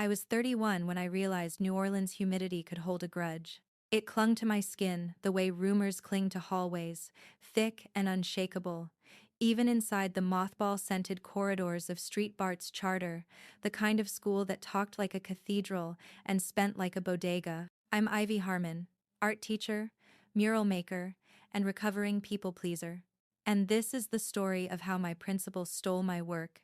I was 31 when I realized New Orleans' humidity could hold a grudge. It clung to my skin the way rumors cling to hallways, thick and unshakable. Even inside the mothball-scented corridors of Street Bart's charter, the kind of school that talked like a cathedral and spent like a bodega. I'm Ivy Harmon, art teacher, mural maker, and recovering people pleaser. And this is the story of how my principal stole my work,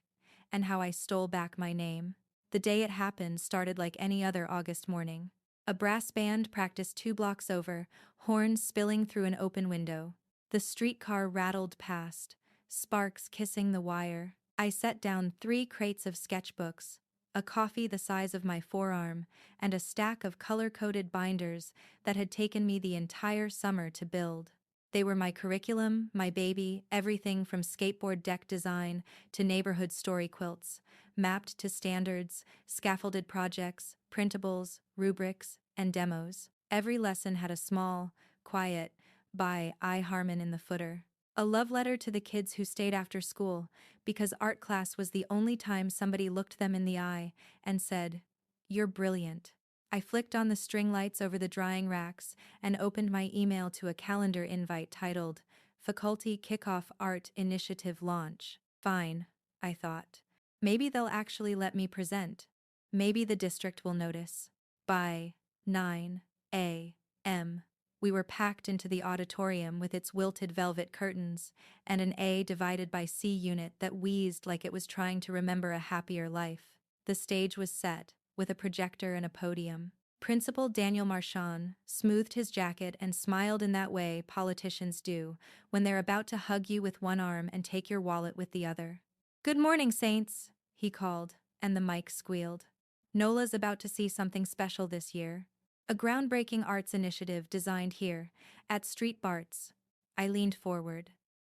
and how I stole back my name. The day it happened started like any other August morning. A brass band practiced 2 blocks over, horns spilling through an open window. The streetcar rattled past, sparks kissing the wire. I set down 3 crates of sketchbooks, a coffee the size of my forearm, and a stack of color-coded binders that had taken me the entire summer to build. They were my curriculum, my baby, everything from skateboard deck design to neighborhood story quilts, mapped to standards, scaffolded projects, printables, rubrics, and demos. Every lesson had a small, quiet, by Ivy Harmon in the footer. A love letter to the kids who stayed after school, because art class was the only time somebody looked them in the eye and said, "You're brilliant." I flicked on the string lights over the drying racks and opened my email to a calendar invite titled, Faculty Kickoff Art Initiative Launch. Fine, I thought. Maybe they'll actually let me present. Maybe the district will notice. By 9 a.m., we were packed into the auditorium with its wilted velvet curtains and an A divided by C unit that wheezed like it was trying to remember a happier life. The stage was set, with a projector and a podium. Principal Daniel Marchand smoothed his jacket and smiled in that way politicians do when they're about to hug you with one arm and take your wallet with the other. "Good morning, Saints," he called, and the mic squealed. "Nola's about to see something special this year. A groundbreaking arts initiative designed here, at Street Bart's." I leaned forward.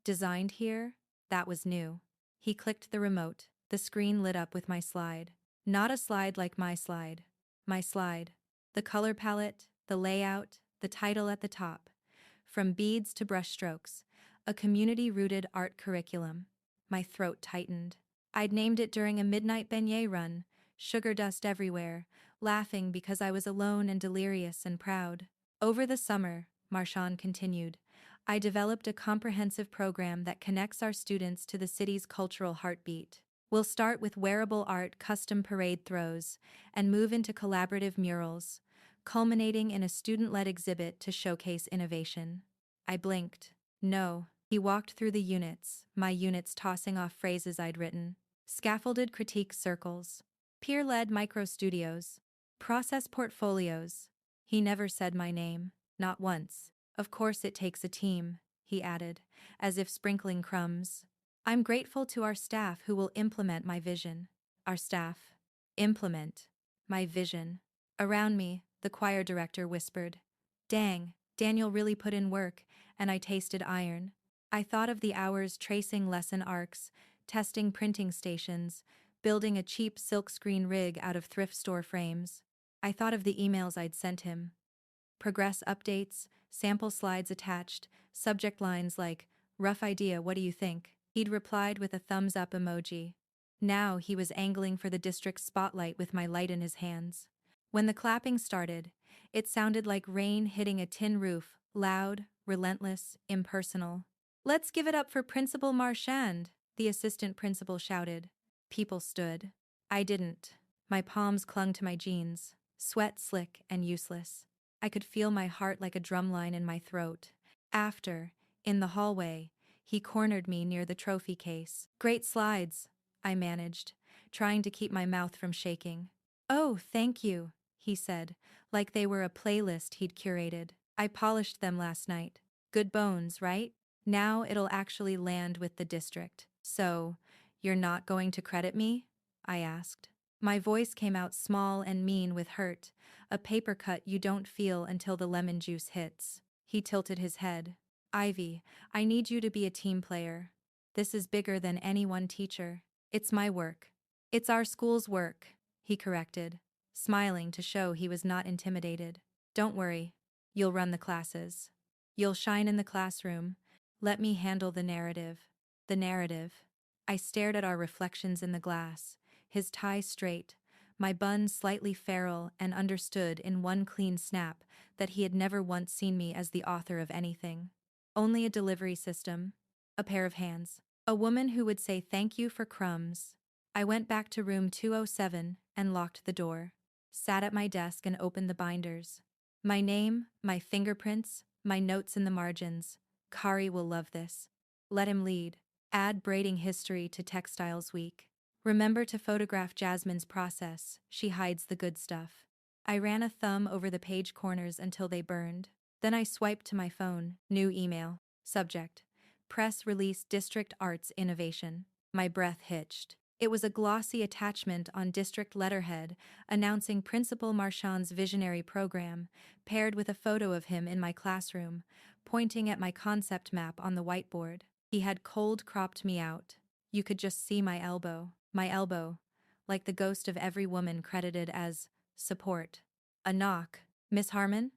Designed here? That was new. He clicked the remote. The screen lit up with my slide. Not a slide like my slide. My slide. The color palette, the layout, the title at the top. From beads to brushstrokes, a community-rooted art curriculum. My throat tightened. I'd named it during a midnight beignet run, sugar dust everywhere, laughing because I was alone and delirious and proud. Over the summer, Marchand continued, I developed a comprehensive program that connects our students to the city's cultural heartbeat. We'll start with wearable art custom parade throws and move into collaborative murals, culminating in a student-led exhibit to showcase innovation. I blinked. No. He walked through the units, my units tossing off phrases I'd written. Scaffolded critique circles. Peer-led micro-studios. Process portfolios. He never said my name. Not once. Of course it takes a team, he added, as if sprinkling crumbs. I'm grateful to our staff who will implement my vision. Our staff. Implement. My vision. Around me, the choir director whispered. Dang, Daniel really put in work, and I tasted iron. I thought of the hours tracing lesson arcs, testing printing stations, building a cheap silkscreen rig out of thrift store frames. I thought of the emails I'd sent him. Progress updates, sample slides attached, subject lines like, rough idea, what do you think? He'd replied with a thumbs up emoji. Now he was angling for the district's spotlight with my light in his hands. When the clapping started, it sounded like rain hitting a tin roof, loud, relentless, impersonal. Let's give it up for Principal Marchand, the assistant principal shouted. People stood. I didn't. My palms clung to my jeans, sweat slick and useless. I could feel my heart like a drumline in my throat. After, in the hallway, he cornered me near the trophy case. Great slides, I managed, trying to keep my mouth from shaking. Oh, thank you, he said, like they were a playlist he'd curated. I polished them last night. Good bones, right? Now it'll actually land with the district. So, you're not going to credit me? I asked. My voice came out small and mean with hurt, a paper cut you don't feel until the lemon juice hits. He tilted his head. Ivy, I need you to be a team player. This is bigger than any one teacher. It's my work. It's our school's work, he corrected, smiling to show he was not intimidated. Don't worry. You'll run the classes. You'll shine in the classroom. Let me handle the narrative. The narrative. I stared at our reflections in the glass, his tie straight, my bun slightly feral, and understood in one clean snap that he had never once seen me as the author of anything. Only a delivery system, a pair of hands, a woman who would say thank you for crumbs. I went back to room 207 and locked the door, sat at my desk and opened the binders. My name, my fingerprints, my notes in the margins. Kari will love this. Let him lead. Add braiding history to Textiles Week. Remember to photograph Jasmine's process, she hides the good stuff. I ran a thumb over the page corners until they burned. Then I swiped to my phone, new email. Subject: Press Release District Arts Innovation. My breath hitched. It was a glossy attachment on district letterhead announcing Principal Marchand's visionary program, paired with a photo of him in my classroom, pointing at my concept map on the whiteboard. He had cold cropped me out. You could just see my elbow, like the ghost of every woman credited as support. A knock. Miss Harmon?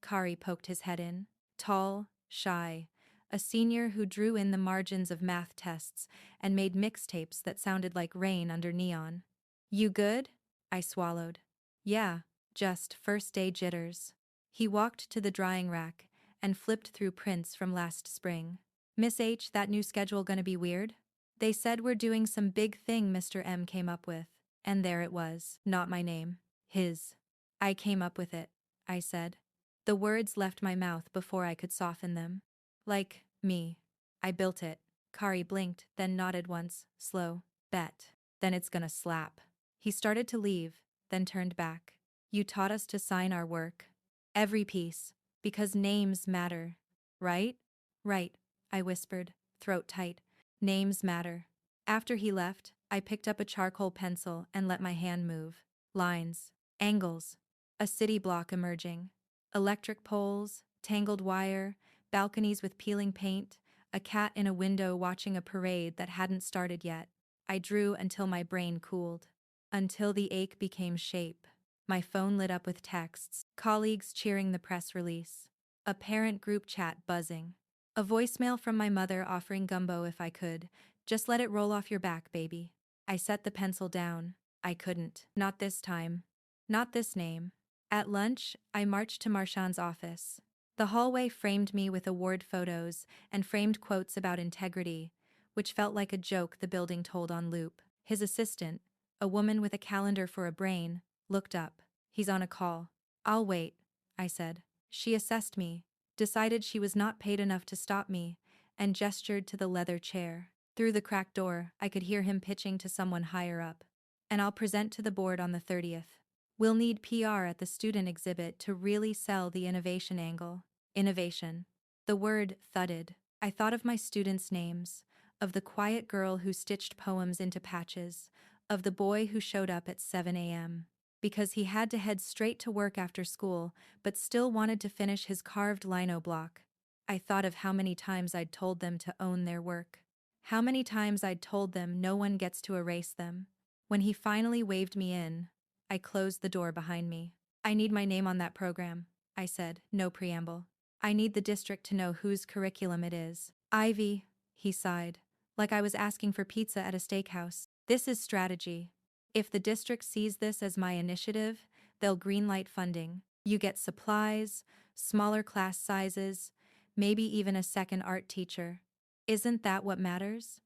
Kari poked his head in. Tall, shy, a senior who drew in the margins of math tests and made mixtapes that sounded like rain under neon. You good? I swallowed. Yeah, just first day jitters. He walked to the drying rack and flipped through prints from last spring. Miss H, that new schedule gonna be weird? They said we're doing some big thing Mr. M came up with. And there it was, not my name. His. I came up with it, I said. The words left my mouth before I could soften them. Like, me. I built it. Kari blinked, then nodded once, slow. Bet. Then it's gonna slap. He started to leave, then turned back. You taught us to sign our work. Every piece. Because names matter. Right? Right, I whispered, throat tight. Names matter. After he left, I picked up a charcoal pencil and let my hand move. Lines. Angles. A city block emerging. Electric poles, tangled wire, balconies with peeling paint, a cat in a window watching a parade that hadn't started yet. I drew until my brain cooled. Until the ache became shape. My phone lit up with texts, colleagues cheering the press release. A parent group chat buzzing. A voicemail from my mother offering gumbo if I could. Just let it roll off your back, baby. I set the pencil down. I couldn't. Not this time. Not this name. At lunch, I marched to Marchand's office. The hallway framed me with award photos and framed quotes about integrity, which felt like a joke the building told on loop. His assistant, a woman with a calendar for a brain, looked up. He's on a call. I'll wait, I said. She assessed me, decided she was not paid enough to stop me, and gestured to the leather chair. Through the cracked door, I could hear him pitching to someone higher up. And I'll present to the board on the 30th. We'll need PR at the student exhibit to really sell the innovation angle. Innovation. The word thudded. I thought of my students' names, of the quiet girl who stitched poems into patches, of the boy who showed up at 7 a.m. because he had to head straight to work after school, but still wanted to finish his carved lino block. I thought of how many times I'd told them to own their work. How many times I'd told them no one gets to erase them. When he finally waved me in, I closed the door behind me. I need my name on that program, I said, no preamble. I need the district to know whose curriculum it is. Ivy, he sighed, like I was asking for pizza at a steakhouse. This is strategy. If the district sees this as my initiative, they'll greenlight funding. You get supplies, smaller class sizes, maybe even a second art teacher. Isn't that what matters?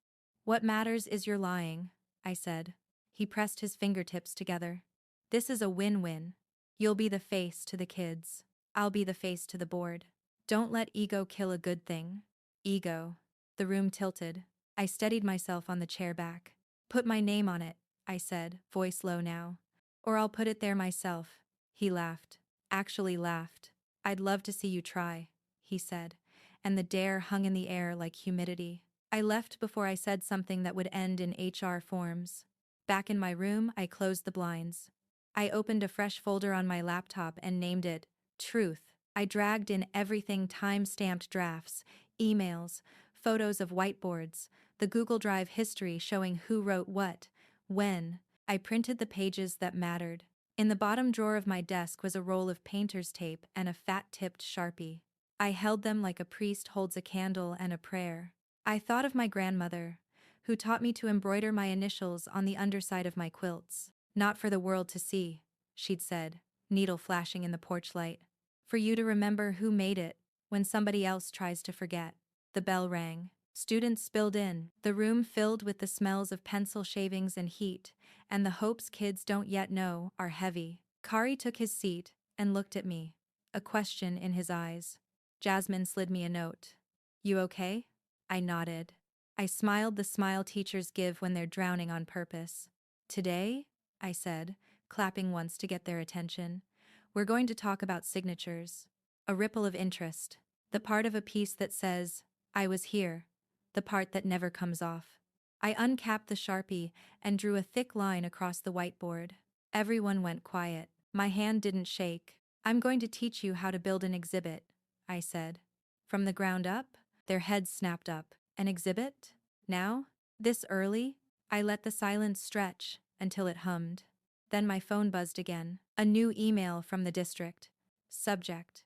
What matters is you're lying, I said. He pressed his fingertips together. This is a win-win. You'll be the face to the kids. I'll be the face to the board. Don't let ego kill a good thing. Ego. The room tilted. I steadied myself on the chair back. Put my name on it, I said, voice low now. Or I'll put it there myself. He laughed. Actually laughed. I'd love to see you try, he said, and the dare hung in the air like humidity. I left before I said something that would end in HR forms. Back in my room, I closed the blinds. I opened a fresh folder on my laptop and named it Truth. I dragged in everything time-stamped drafts, emails, photos of whiteboards, the Google Drive history showing who wrote what, when. I printed the pages that mattered. In the bottom drawer of my desk was a roll of painter's tape and a fat-tipped Sharpie. I held them like a priest holds a candle and a prayer. I thought of my grandmother, who taught me to embroider my initials on the underside of my quilts. Not for the world to see, she'd said, needle flashing in the porch light. For you to remember who made it, when somebody else tries to forget. The bell rang. Students spilled in, the room filled with the smells of pencil shavings and heat, and the hopes kids don't yet know are heavy. Kari took his seat and looked at me, a question in his eyes. Jasmine slid me a note. You okay? I nodded. I smiled the smile teachers give when they're drowning on purpose. Today, I said, clapping once to get their attention, we're going to talk about signatures. A ripple of interest. The part of a piece that says, I was here. The part that never comes off. I uncapped the Sharpie and drew a thick line across the whiteboard. Everyone went quiet. My hand didn't shake. I'm going to teach you how to build an exhibit, I said. From the ground up? Their heads snapped up. An exhibit? Now? This early? I let the silence stretch until it hummed. Then my phone buzzed again. A new email from the district. Subject: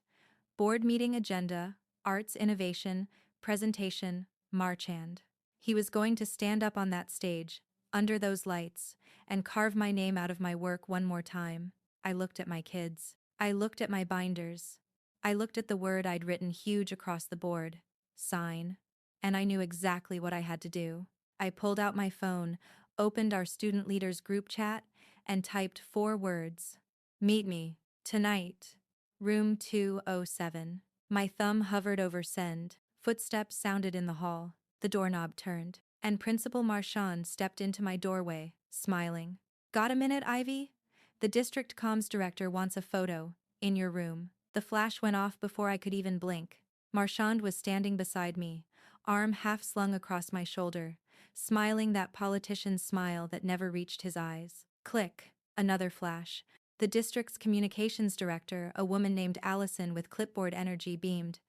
Board meeting agenda, arts innovation, presentation, Marchand. He was going to stand up on that stage, under those lights, and carve my name out of my work one more time. I looked at my kids. I looked at my binders. I looked at the word I'd written huge across the board. Sign. And I knew exactly what I had to do. I pulled out my phone, opened our student leaders group chat, and typed 4 words. Meet me, tonight. Room 207. My thumb hovered over send. Footsteps sounded in the hall. The doorknob turned, and Principal Marchand stepped into my doorway, smiling. Got a minute, Ivy? The district comms director wants a photo, in your room. The flash went off before I could even blink. Marchand was standing beside me, arm half slung across my shoulder, smiling that politician's smile that never reached his eyes. Click. Another flash. The district's communications director, a woman named Allison with clipboard energy, beamed.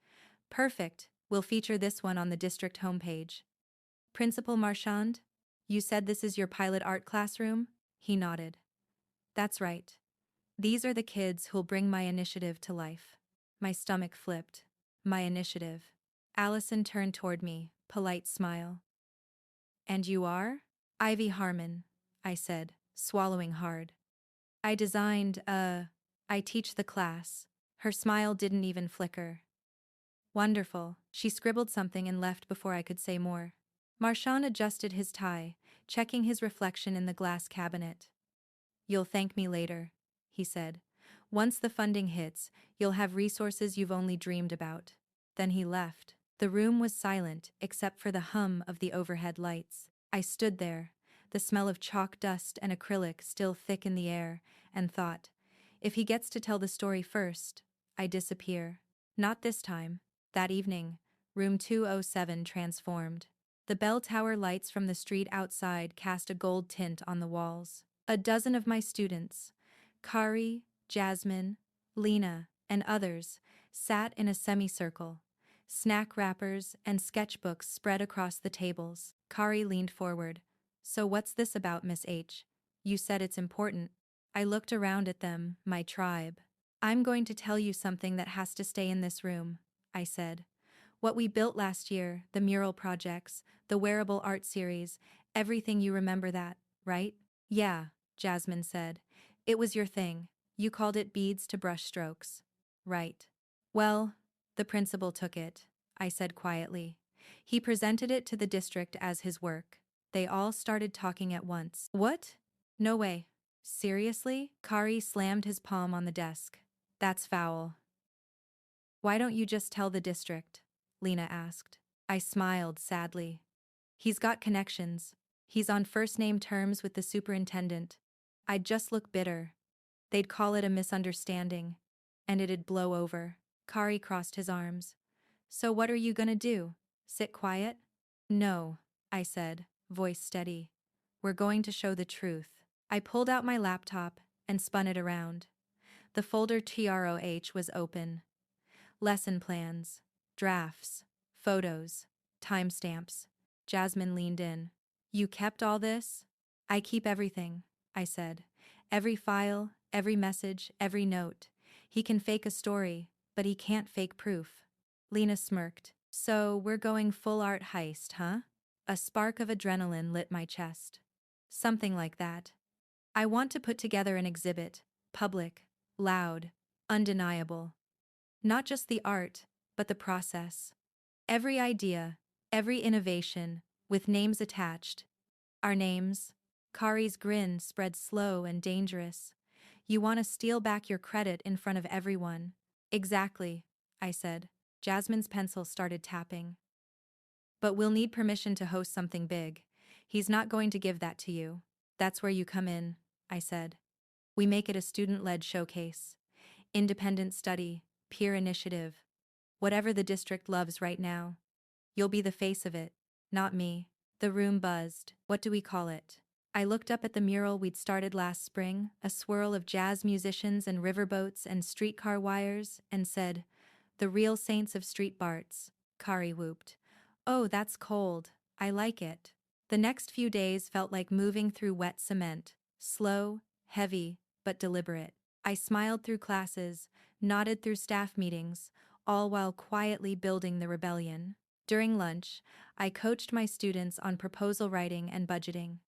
Perfect. We'll feature this one on the district homepage. Principal Marchand? You said this is your pilot art classroom? He nodded. That's right. These are the kids who'll bring my initiative to life. My stomach flipped. My initiative. Allison turned toward me, polite smile. And you are? Ivy Harmon, I said, swallowing hard. I I teach the class. Her smile didn't even flicker. Wonderful. She scribbled something and left before I could say more. Marchand adjusted his tie, checking his reflection in the glass cabinet. You'll thank me later, he said. Once the funding hits, you'll have resources you've only dreamed about. Then he left. The room was silent except for the hum of the overhead lights. I stood there, the smell of chalk dust and acrylic still thick in the air, and thought, if he gets to tell the story first, I disappear. Not this time. That evening, room 207 transformed. The bell tower lights from the street outside cast a gold tint on the walls. A dozen of my students, Kari, Jasmine, Lena, and others, sat in a semicircle. Snack wrappers and sketchbooks spread across the tables. Kari leaned forward. So what's this about, Miss H? You said it's important. I looked around at them, my tribe. I'm going to tell you something that has to stay in this room, I said. What we built last year, the mural projects, the wearable art series, everything, you remember that, right? Yeah, Jasmine said. It was your thing. You called it beads to brush strokes. Right. Well, the principal took it, I said quietly. He presented it to the district as his work. They all started talking at once. What? No way. Seriously? Kari slammed his palm on the desk. That's foul. Why don't you just tell the district? Lena asked. I smiled sadly. He's got connections. He's on first-name terms with the superintendent. I'd just look bitter. They'd call it a misunderstanding. And it'd blow over. Kari crossed his arms. So what are you gonna do? Sit quiet? No, I said, voice steady. We're going to show the truth. I pulled out my laptop and spun it around. The folder TROH was open. Lesson plans, drafts, photos, timestamps. Jasmine leaned in. You kept all this? I keep everything, I said. Every file, every message, every note. He can fake a story, but he can't fake proof. Lena smirked. So we're going full art heist, huh? A spark of adrenaline lit my chest. Something like that. I want to put together an exhibit, public, loud, undeniable. Not just the art, but the process. Every idea, every innovation, with names attached. Our names. Kari's grin spread slow and dangerous. You want to steal back your credit in front of everyone. Exactly, I said. Jasmine's pencil started tapping. But we'll need permission to host something big. He's not going to give that to you. That's where you come in, I said. We make it a student-led showcase. Independent study, peer initiative. Whatever the district loves right now. You'll be the face of it, not me. The room buzzed. What do we call it? I looked up at the mural we'd started last spring, a swirl of jazz musicians and riverboats and streetcar wires, and said, "The real saints of street Barts." Kari whooped. "Oh, that's cold. I like it." The next few days felt like moving through wet cement, slow, heavy, but deliberate. I smiled through classes, nodded through staff meetings, all while quietly building the rebellion. During lunch, I coached my students on proposal writing and budgeting.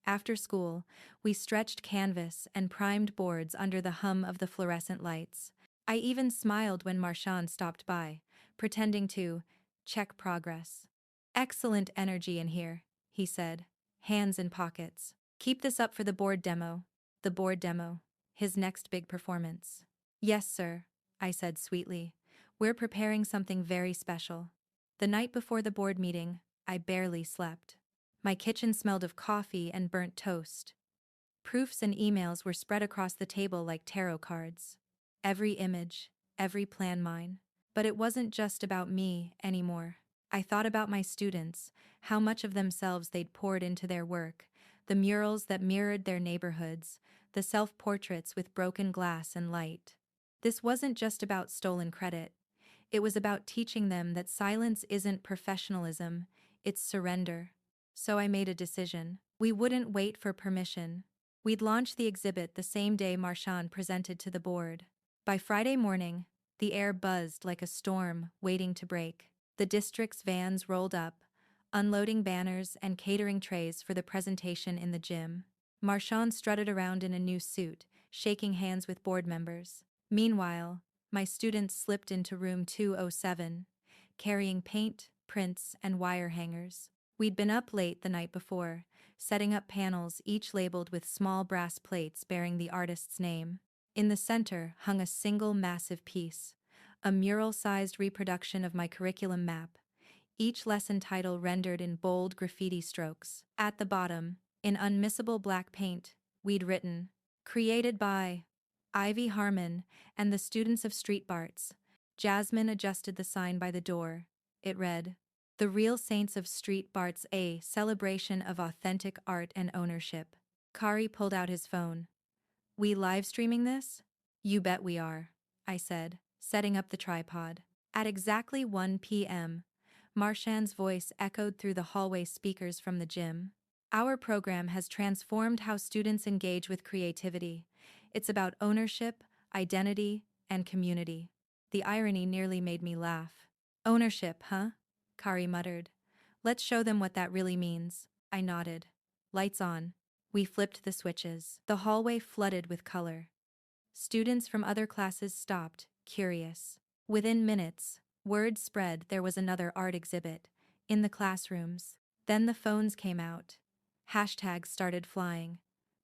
After school, we stretched canvas and primed boards under the hum of the fluorescent lights. I even smiled when Marchand stopped by, pretending to check progress. "Excellent energy in here," he said, hands in pockets. "Keep this up for the board demo." The board demo, his next big performance. "Yes, sir," I said sweetly. "We're preparing something very special." The night before the board meeting, I barely slept. My kitchen smelled of coffee and burnt toast. Proofs and emails were spread across the table like tarot cards. Every image, every plan mine. But it wasn't just about me anymore. I thought about my students, how much of themselves they'd poured into their work, the murals that mirrored their neighborhoods, the self-portraits with broken glass and light. This wasn't just about stolen credit. It was about teaching them that silence isn't professionalism, it's surrender. So I made a decision. We wouldn't wait for permission. We'd launch the exhibit the same day Marchand presented to the board. By Friday morning, the air buzzed like a storm waiting to break. The district's vans rolled up, unloading banners and catering trays for the presentation in the gym. Marchand strutted around in a new suit, shaking hands with board members. Meanwhile, my students slipped into room 207, carrying paint, prints, and wire hangers. We'd been up late the night before, setting up panels each labeled with small brass plates bearing the artist's name. In the center hung a single massive piece, a mural-sized reproduction of my curriculum map, each lesson title rendered in bold graffiti strokes. At the bottom, in unmissable black paint, we'd written, "Created by Ivy Harmon and the students of Street Barts." Jasmine adjusted the sign by the door. It read, "The Real Saints of Street Barts, a celebration of authentic art and ownership." Kari pulled out his phone. "We live streaming this?" "You bet we are," I said, setting up the tripod. At exactly 1 p.m., Marchand's voice echoed through the hallway speakers from the gym. "Our program has transformed how students engage with creativity. It's about ownership, identity, and community." The irony nearly made me laugh. "Ownership, huh?" Kari muttered. "Let's show them what that really means." I nodded. Lights on. We flipped the switches. The hallway flooded with color. Students from other classes stopped, curious. Within minutes, word spread there was another art exhibit, in the classrooms. Then the phones came out. Hashtags started flying.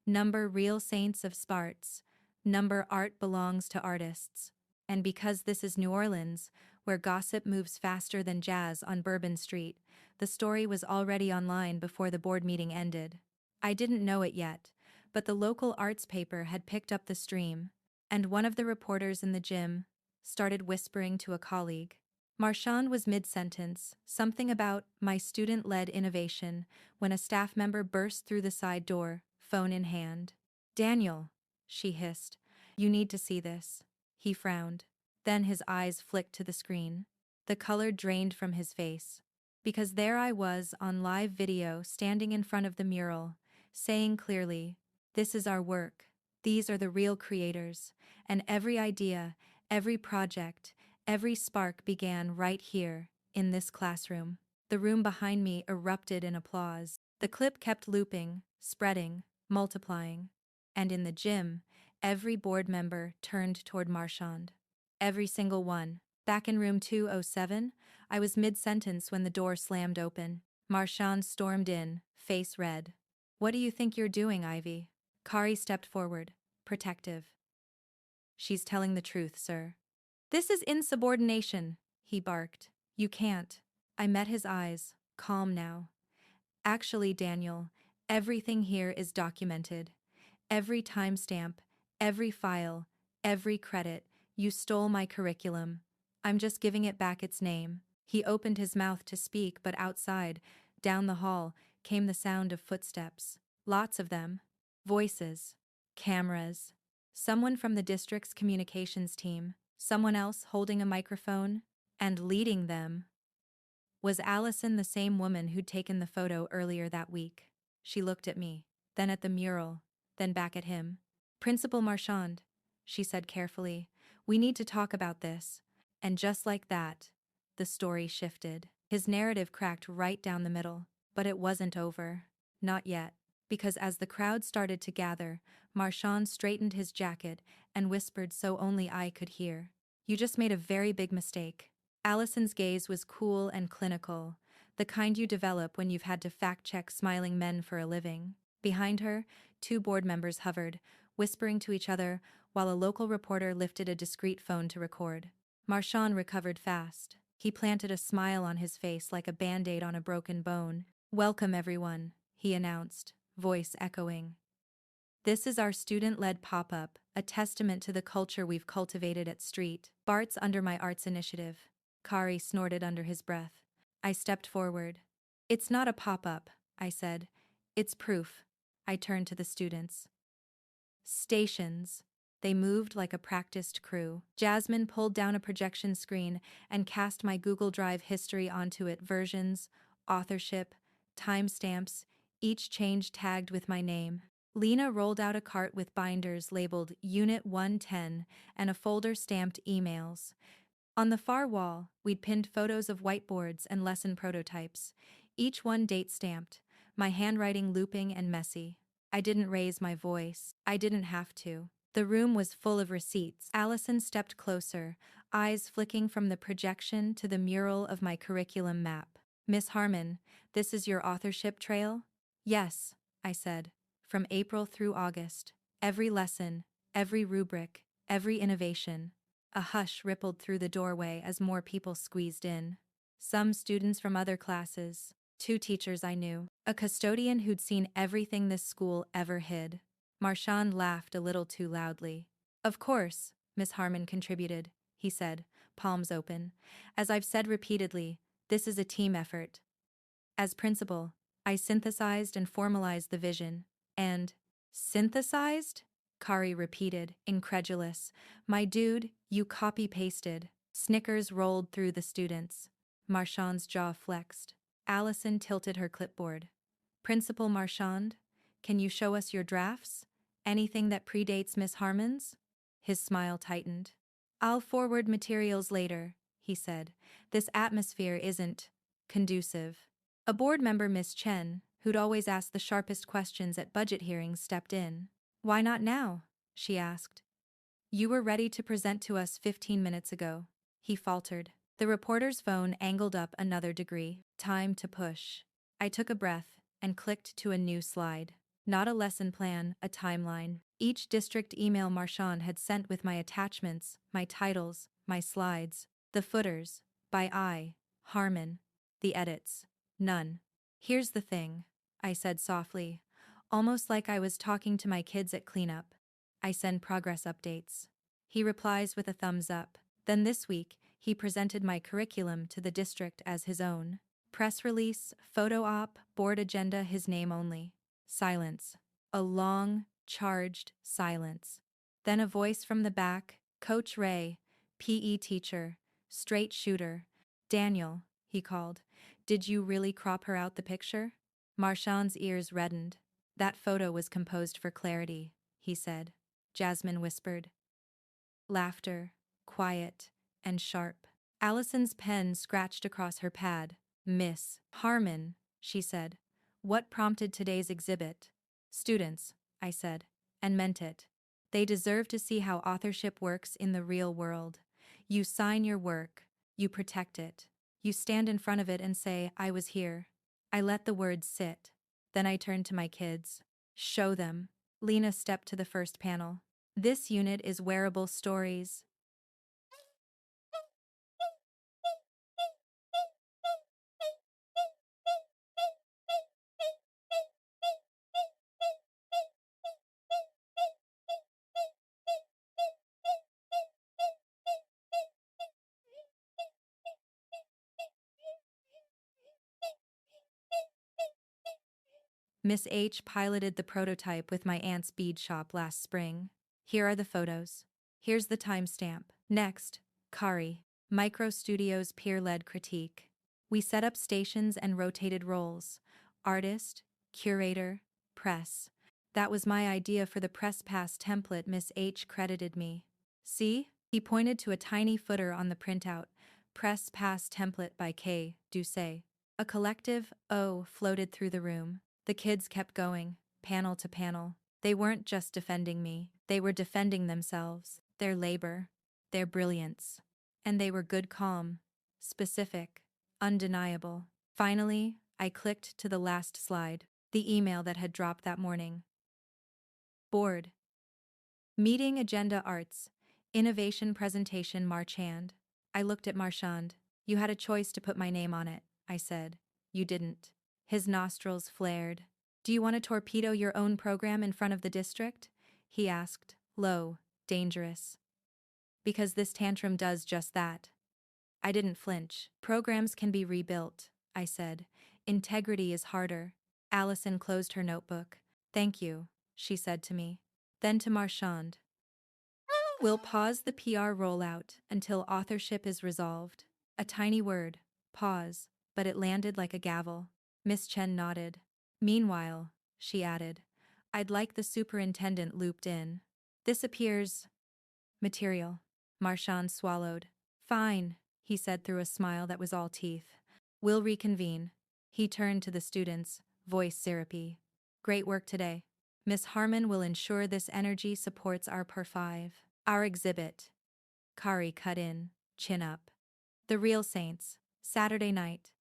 Number Real Saints of Sparts. Number Art Belongs to Artists. And because this is New Orleans, where gossip moves faster than jazz on Bourbon Street, the story was already online before the board meeting ended. I didn't know it yet, but the local arts paper had picked up the stream, and one of the reporters in the gym started whispering to a colleague. Marchand was mid-sentence, something about "my student-led innovation," when a staff member burst through the side door, phone in hand. "Daniel," she hissed, "you need to see this." He frowned. Then his eyes flicked to the screen. The color drained from his face. Because there I was on live video standing in front of the mural, saying clearly, "This is our work. These are the real creators." And every idea, every project, every spark began right here, in this classroom. The room behind me erupted in applause. The clip kept looping, spreading, multiplying. And in the gym, every board member turned toward Marchand. Every single one. Back in room 207, I was mid-sentence when the door slammed open. Marchand stormed in, face red. "What do you think you're doing, Ivy?" Kari stepped forward, protective. "She's telling the truth, sir." "This is insubordination," he barked. "You can't." I met his eyes, calm now. "Actually, Daniel, everything here is documented. Every timestamp, every file, every credit. You stole my curriculum. I'm just giving it back its name." He opened his mouth to speak, but outside, down the hall, came the sound of footsteps. Lots of them. Voices. Cameras. Someone from the district's communications team. Someone else holding a microphone. And leading them was Allison, the same woman who'd taken the photo earlier that week. She looked at me, then at the mural, then back at him. "Principal Marchand," she said carefully, "we need to talk about this." And just like that, the story shifted. His narrative cracked right down the middle. But it wasn't over. Not yet. Because as the crowd started to gather, Marchand straightened his jacket and whispered so only I could hear. "You just made a very big mistake." Allison's gaze was cool and clinical, the kind you develop when you've had to fact-check smiling men for a living. Behind her, two board members hovered, whispering to each other, while a local reporter lifted a discreet phone to record. Marchand recovered fast. He planted a smile on his face like a band-aid on a broken bone. "Welcome, everyone," he announced, voice echoing. "This is our student-led pop-up, a testament to the culture we've cultivated at Street Bart's Under My Arts initiative." Kari snorted under his breath. I stepped forward. "It's not a pop-up," I said. "It's proof." I turned to the students. "Stations." They moved like a practiced crew. Jasmine pulled down a projection screen and cast my Google Drive history onto it, versions, authorship, timestamps, each change tagged with my name. Lena rolled out a cart with binders labeled Unit 110 and a folder stamped emails. On the far wall, we'd pinned photos of whiteboards and lesson prototypes, each one date-stamped, my handwriting looping and messy. I didn't raise my voice. I didn't have to. The room was full of receipts. Allison stepped closer, eyes flicking from the projection to the mural of my curriculum map. "Miss Harmon, this is your authorship trail?" "Yes," I said. "From April through August. Every lesson, every rubric, every innovation." A hush rippled through the doorway as more people squeezed in. Some students from other classes, two teachers I knew, a custodian who'd seen everything this school ever hid. Marchand laughed a little too loudly. "Of course," Miss Harmon contributed, he said, palms open. "As I've said repeatedly, this is a team effort." As principal, I synthesized and formalized the vision. And synthesized? Kari repeated, incredulous. "My dude, you copy-pasted." Snickers rolled through the students. Marchand's jaw flexed. Allison tilted her clipboard. "Principal Marchand, can you show us your drafts? Anything that predates Miss Harmon's?" His smile tightened. "I'll forward materials later," he said. "This atmosphere isn't conducive." A board member, Miss Chen, who'd always ask the sharpest questions at budget hearings, stepped in. "Why not now?" she asked. "You were ready to present to us 15 minutes ago," he faltered. The reporter's phone angled up another degree. Time to push. I took a breath and clicked to a new slide. Not a lesson plan, a timeline. Each district email Marchand had sent with my attachments, my titles, my slides, the footers, by Harmon. The edits. None. "Here's the thing," I said softly, almost like I was talking to my kids at cleanup. "I send progress updates." He replies with a thumbs up. Then this week, he presented my curriculum to the district as his own. Press release, photo op, board agenda, his name only. Silence. A long, charged silence. Then a voice from the back, "Coach Ray, PE teacher, straight shooter. Daniel," he called. "Did you really crop her out the picture?" Marchand's ears reddened. "That photo was composed for clarity," he said. Jasmine whispered. Laughter, quiet, and sharp. Allison's pen scratched across her pad. "Miss Harmon," she said. "What prompted today's exhibit?" "Students," I said. and meant it. They deserve to see how authorship works in the real world. You sign your work, you protect it. You stand in front of it and say, I was here. I let the words sit. Then I turned to my kids. Show them. Lena stepped to the first panel. This unit is wearable stories. Miss H piloted the prototype with my aunt's bead shop last spring. Here are the photos. Here's the timestamp. Next, Kari. Micro Studios peer-led critique. We set up stations and rotated roles. Artist, curator, press. That was my idea for the press pass template. Miss H credited me. See? He pointed to a tiny footer on the printout. Press pass template by K. Doucet. A collective "oh" floated through the room. The kids kept going, panel to panel. They weren't just defending me, they were defending themselves, their labor, their brilliance. And they were good, calm, specific, undeniable. Finally, I clicked to the last slide, the email that had dropped that morning. Board. Meeting Agenda Arts. Innovation Presentation Marchand. I looked at Marchand. You had a choice to put my name on it, I said. You didn't. His nostrils flared. Do you want to torpedo your own program in front of the district? He asked, low, dangerous. Because this tantrum does just that. I didn't flinch. Programs can be rebuilt, I said. Integrity is harder. Allison closed her notebook. Thank you, she said to me. Then to Marchand. We'll pause the PR rollout until authorship is resolved. A tiny word, pause, but it landed like a gavel. Miss Chen nodded. Meanwhile, she added, I'd like the superintendent looped in. This appears material. Marchand swallowed. Fine, he said through a smile that was all teeth. We'll reconvene. He turned to the students, voice syrupy. Great work today. Miss Harmon will ensure this energy supports our Per 5. Our exhibit. Kari cut in, chin up. The Real Saints, Saturday night.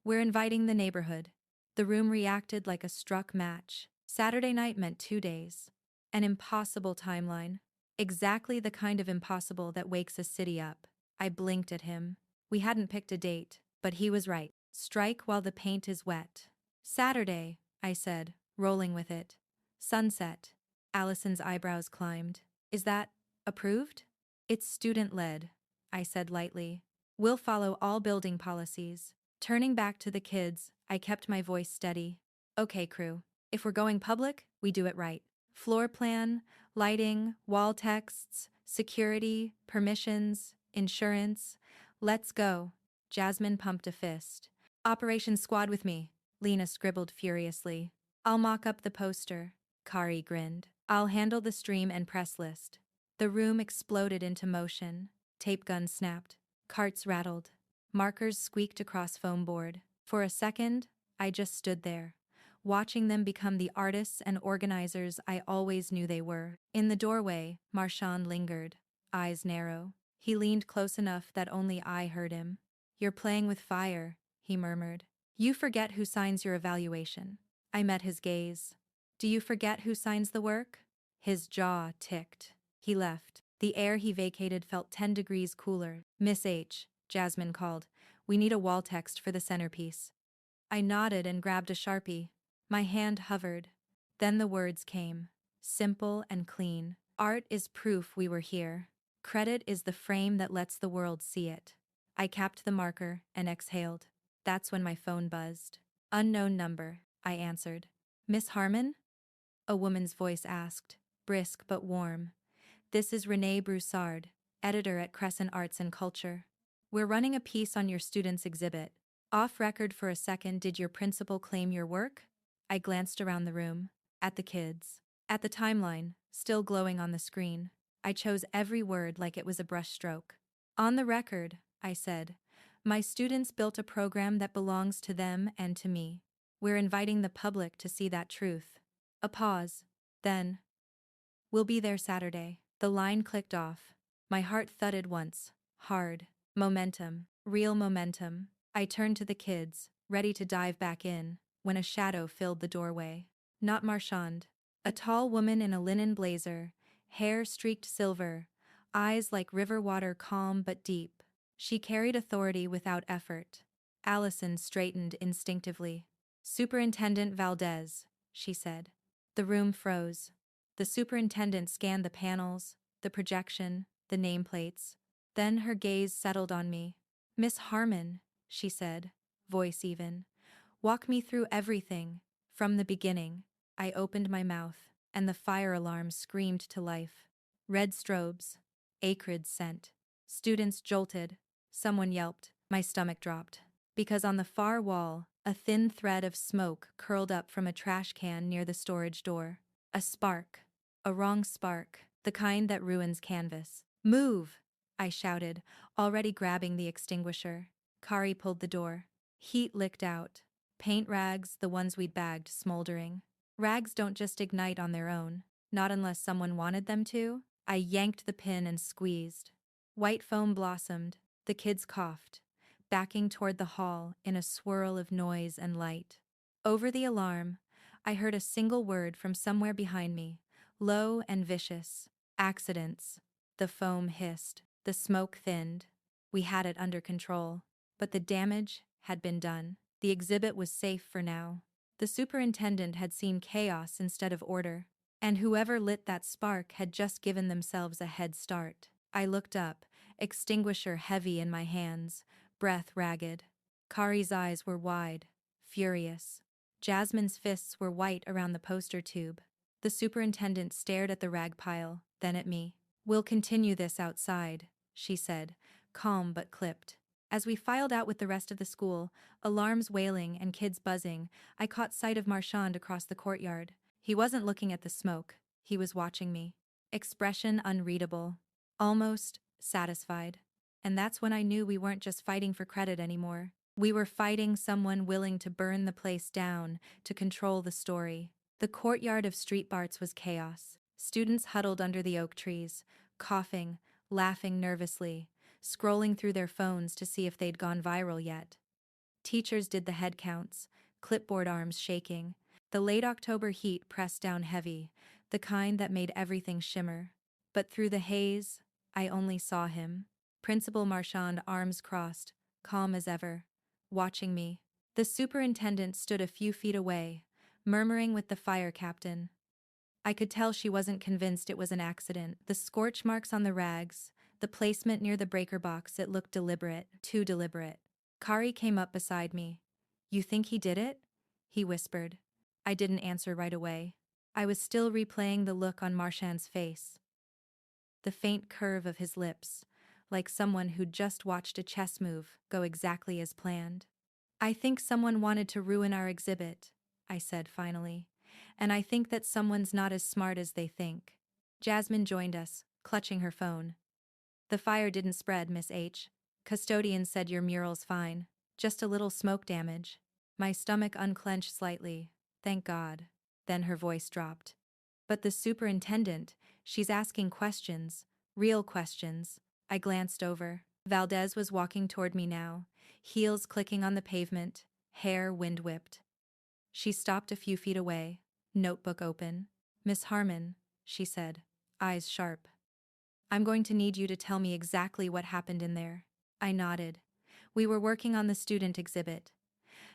We're inviting the neighborhood. The room reacted like a struck match. Saturday night meant 2 days. An impossible timeline. Exactly the kind of impossible that wakes a city up. I blinked at him. We hadn't picked a date, but he was right. Strike while the paint is wet. Saturday, I said, rolling with it. Sunset. Allison's eyebrows climbed. Is that approved? It's student-led, I said lightly. We'll follow all building policies. Turning back to the kids, I kept my voice steady. Okay, crew. If we're going public, we do it right. Floor plan, lighting, wall texts, security, permissions, insurance. Let's go. Jasmine pumped a fist. Operation Squad with me, Lena scribbled furiously. I'll mock up the poster. Kari grinned. I'll handle the stream and press list. The room exploded into motion. Tape guns snapped. Carts rattled. Markers squeaked across foam board. For a second, I just stood there, watching them become the artists and organizers I always knew they were. In the doorway, Marchand lingered, eyes narrow. He leaned close enough that only I heard him. You're playing with fire, he murmured. You forget who signs your evaluation. I met his gaze. Do you forget who signs the work? His jaw ticked. He left. The air he vacated felt 10 degrees cooler. Miss H, Jasmine called. We need a wall text for the centerpiece. I nodded and grabbed a Sharpie. My hand hovered. Then the words came. Simple and clean. Art is proof we were here. Credit is the frame that lets the world see it. I capped the marker and exhaled. That's when my phone buzzed. Unknown number, I answered. Miss Harmon? A woman's voice asked, brisk but warm. This is Renee Broussard, editor at Crescent Arts and Culture. We're running a piece on your students' exhibit. Off record for a second, did your principal claim your work? I glanced around the room, at the kids, at the timeline, still glowing on the screen. I chose every word like it was a brushstroke. On the record, I said, my students built a program that belongs to them and to me. We're inviting the public to see that truth. A pause. Then, We'll be there Saturday. The line clicked off. My heart thudded once. Hard. Momentum. Real momentum. I turned to the kids, ready to dive back in, when a shadow filled the doorway. Not Marchand. A tall woman in a linen blazer, hair streaked silver, eyes like river water, calm but deep. She carried authority without effort. Allison straightened instinctively. "Superintendent Valdez," she said. The room froze. The superintendent scanned the panels, the projection, the nameplates. Then her gaze settled on me. "Miss Harmon," she said, voice even. "Walk me through everything, from the beginning." I opened my mouth, and the fire alarm screamed to life. Red strobes. Acrid scent. Students jolted. Someone yelped. My stomach dropped. Because on the far wall, a thin thread of smoke curled up from a trash can near the storage door. A spark. A wrong spark, the kind that ruins canvas. "Move!" I shouted, already grabbing the extinguisher. Kari pulled the door. Heat licked out. Paint rags, the ones we'd bagged, smoldering. Rags don't just ignite on their own, not unless someone wanted them to. I yanked the pin and squeezed. White foam blossomed. The kids coughed, backing toward the hall in a swirl of noise and light. Over the alarm, I heard a single word from somewhere behind me, low and vicious. "Accidents." The foam hissed. The smoke thinned. We had it under control. But the damage had been done. The exhibit was safe for now. The superintendent had seen chaos instead of order. And whoever lit that spark had just given themselves a head start. I looked up, extinguisher heavy in my hands, breath ragged. Kari's eyes were wide, furious. Jasmine's fists were white around the poster tube. The superintendent stared at the rag pile, then at me. "We'll continue this outside," she said, calm but clipped. As we filed out with the rest of the school, alarms wailing and kids buzzing, I caught sight of Marchand across the courtyard. He wasn't looking at the smoke, he was watching me. Expression unreadable. Almost satisfied. And that's when I knew we weren't just fighting for credit anymore. We were fighting someone willing to burn the place down, to control the story. The courtyard of Street Barts was chaos. Students huddled under the oak trees, coughing, laughing nervously, scrolling through their phones to see if they'd gone viral yet. Teachers did the head counts, clipboard arms shaking. The late October heat pressed down heavy, the kind that made everything shimmer. But through the haze, I only saw him. Principal Marchand, arms crossed, calm as ever, watching me. The superintendent stood a few feet away, murmuring with the fire captain. I could tell she wasn't convinced it was an accident. The scorch marks on the rags, the placement near the breaker box, it looked deliberate, too deliberate. Kari came up beside me. "You think he did it?" he whispered. I didn't answer right away. I was still replaying the look on Marchand's face. The faint curve of his lips, like someone who'd just watched a chess move go exactly as planned. "I think someone wanted to ruin our exhibit," I said finally. "And I think that someone's not as smart as they think." Jasmine joined us, clutching her phone. "The fire didn't spread, Miss H. Custodian said your mural's fine. Just a little smoke damage." My stomach unclenched slightly. Thank God. Then her voice dropped. "But the superintendent, she's asking questions. Real questions." I glanced over. Valdez was walking toward me now, heels clicking on the pavement, hair wind-whipped. She stopped a few feet away, notebook open. "Miss Harmon," she said, eyes sharp. "I'm going to need you to tell me exactly what happened in there." I nodded. We were working on the student exhibit.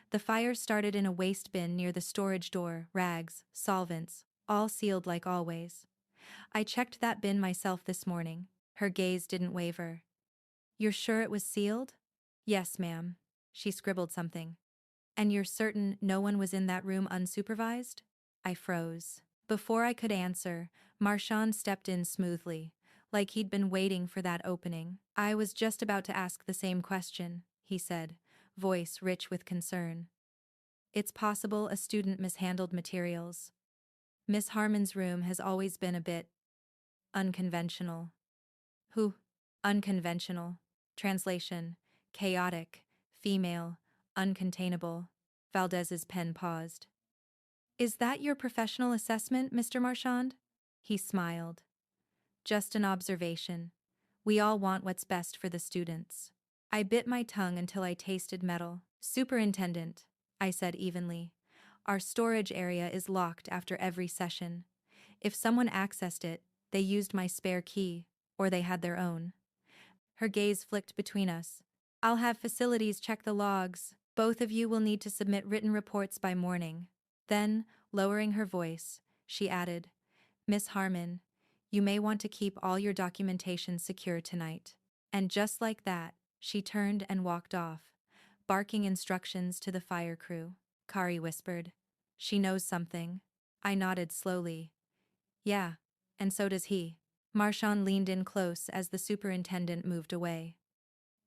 The fire started in a waste bin near the storage door, rags, solvents, all sealed like always. I checked that bin myself this morning. Her gaze didn't waver. "You're sure it was sealed?" "Yes, ma'am." She scribbled something. "And you're certain no one was in that room unsupervised?" I froze. Before I could answer, Marchand stepped in smoothly, like he'd been waiting for that opening. "I was just about to ask the same question," he said, voice rich with concern. "It's possible a student mishandled materials. Miss Harmon's room has always been a bit unconventional." "Who? Unconventional." Translation: chaotic, female, uncontainable. Valdez's pen paused. "Is that your professional assessment, Mr. Marchand?" He smiled. Just an observation. We all want what's best for the students. I bit my tongue until I tasted metal. Superintendent, I said evenly. Our storage area is locked after every session. If someone accessed it, they used my spare key, or they had their own. Her gaze flicked between us. I'll have facilities check the logs. Both of you will need to submit written reports by morning. Then, lowering her voice, she added, Miss Harmon, you may want to keep all your documentation secure tonight. And just like that, she turned and walked off, barking instructions to the fire crew. Kari whispered. She knows something. I nodded slowly. Yeah, and so does he. Marchand leaned in close as the superintendent moved away.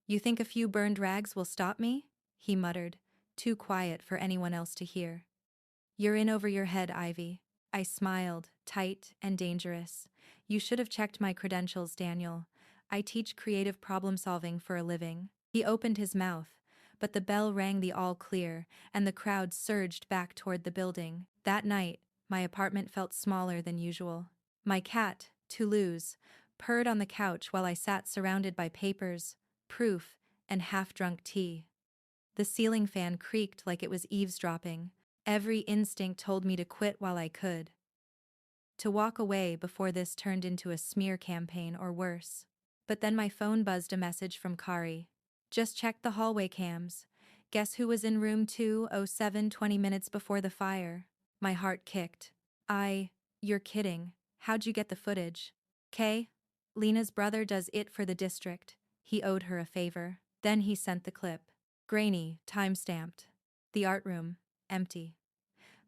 You think a few burned rags will stop me? He muttered, too quiet for anyone else to hear. You're in over your head, Ivy. I smiled, tight and dangerous. You should have checked my credentials, Daniel. I teach creative problem solving for a living. He opened his mouth, but the bell rang the all clear, and the crowd surged back toward the building. That night, my apartment felt smaller than usual. My cat, Toulouse, purred on the couch while I sat surrounded by papers, proof, and half-drunk tea. The ceiling fan creaked like it was eavesdropping. Every instinct told me to quit while I could. To walk away before this turned into a smear campaign or worse. But then my phone buzzed a message from Kari. Just checked the hallway cams. Guess who was in room 207 20 minutes before the fire? My heart kicked. You're kidding. How'd you get the footage? Kay? Lena's brother does it for the district. He owed her a favor. Then he sent the clip. Grainy, time-stamped. The art room, empty.